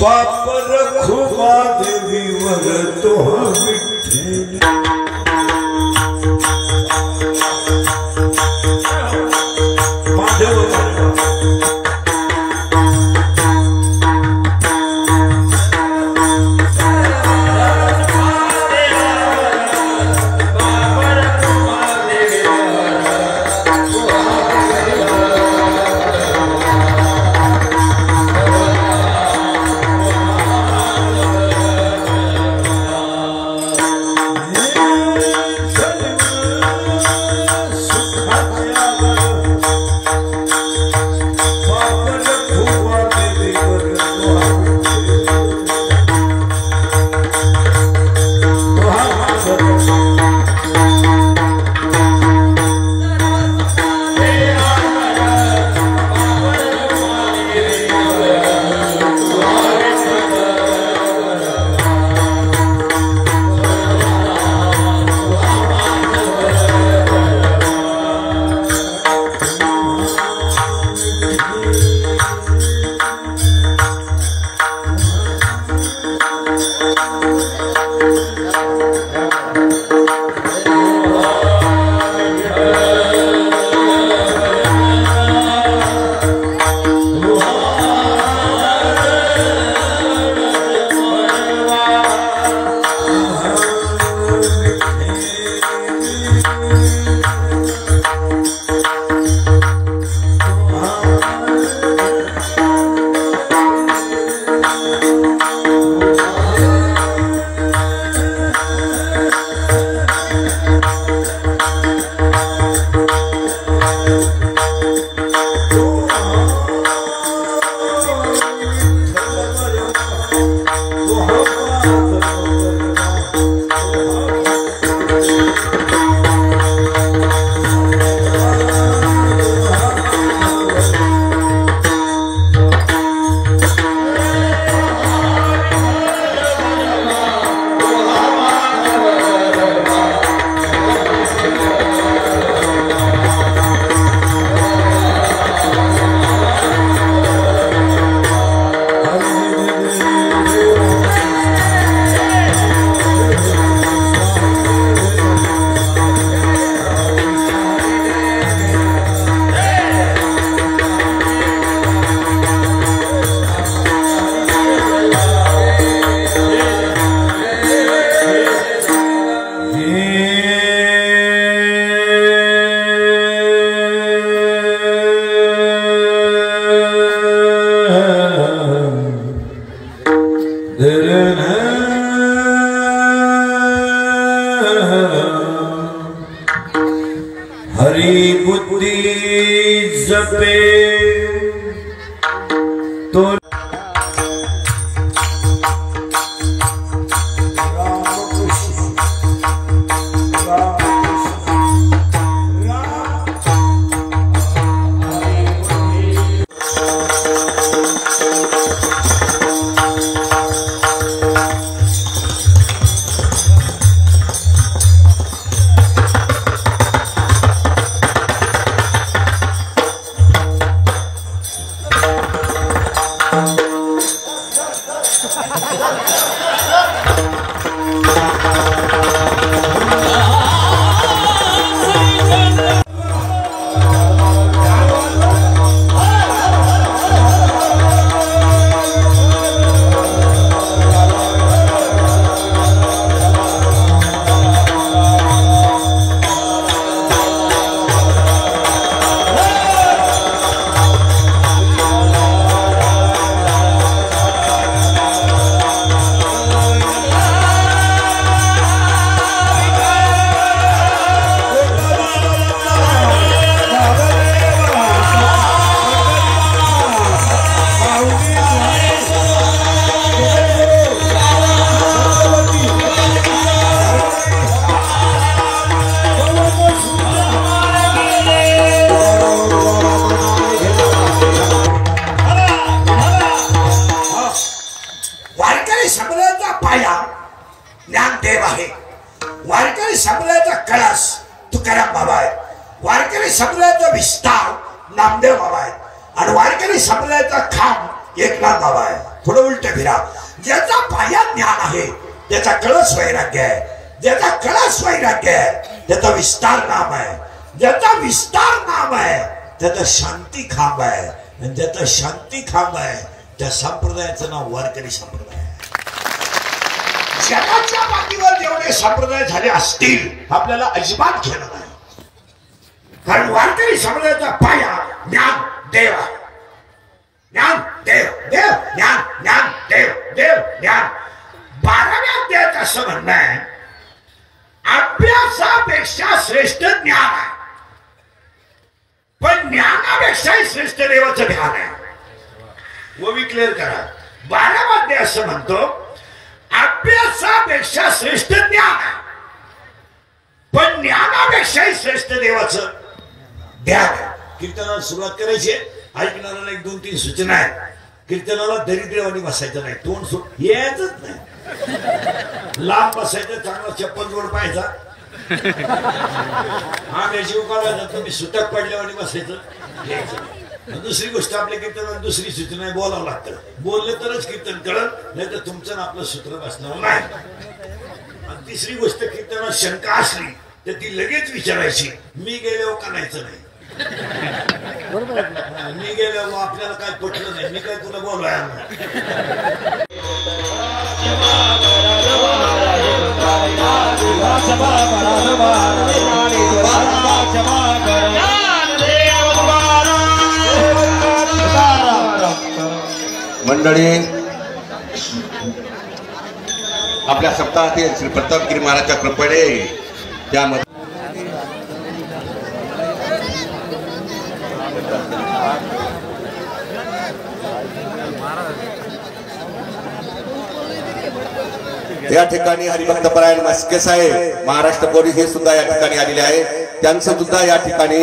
बाप रखो देवी वर तो हरि बुद्धि जपे तो राम वारकरी संप्रदायाचा विस्तार नामदेव बाबा आहे आणि वारकरी संप्रदायाचा खांब एकनाथ बाबा आहे. थोडं उलट फिरा. ज्याचा पाया ज्ञान आहे त्याचा कळस वैराग्य आहे, ज्याचा कळस वैराग्य आहे त्याचा विस्तार नाम आहे, ज्याचा विस्तार नाम आहे त्याचा शांती खांब आहे, आणि ज्याचा शांती खांब आहे त्या संप्रदायाचं नाव वारकरी संप्रदाय आहे. जगाच्या पाठीवर जेवढे संप्रदाय झाले असतील आपल्याला अजिबात घेणं नाही, कारण वारकरी संप्रदायाचा पाया ज्ञान देव आहे. ज्ञान देव देव ज्ञान ज्ञान देव देव ज्ञान. 12व्या अध्यायात असं म्हणणं आहे अभ्यासापेक्षा श्रेष्ठ ज्ञान आहे, पण ज्ञानापेक्षाही श्रेष्ठ देवाचं ध्यान आहे. व क्लिअर करा. 12वा अध्याय असं म्हणतो अभ्यासापेक्षा श्रेष्ठ ज्ञान आहे, पण ज्ञानापेक्षाही श्रेष्ठ देवाचं ध्यान आहे. कीर्तनाला सुरुवात करायची. ऐकणाऱ्याला 1-2-3 सूचना आहेत. कीर्तनाला दरिद्रवाणी बसायचं नाही, तोंड यायचंच नाही, लांब बसायचं, चांगला चप्पल जोड पाहायचा, आम्ही जीव काढायचा, तुम्ही सुटक पडल्यावानी बसायचं. दुसरी गोष्ट आपल्या कीर्तनाला दुसरी सूचना आहे, बोलावं लागतं. बोललं तरच कीर्तन कळत, नाही तर तुमचं आपलं सूत्र बसणार नाही. आणि तिसरी गोष्ट कीर्तनात शंका असली तर ती लगेच विचारायची, मी गेल्यावर कानायचं नाही. मी गेल्यावर आपल्याला काय पटलं नाही, मी काय तुला बोलवायला मंडळी. आपल्या सप्ताहातील श्री प्रतापगिरी महाराजच्या कृपेने त्यामध्ये या ठिकाणी हरिभक्तपरायण मस्के साहेब महाराष्ट्र पोलीस हे सुद्धा या ठिकाणी आलेले आहे. त्यांचं सुद्धा या ठिकाणी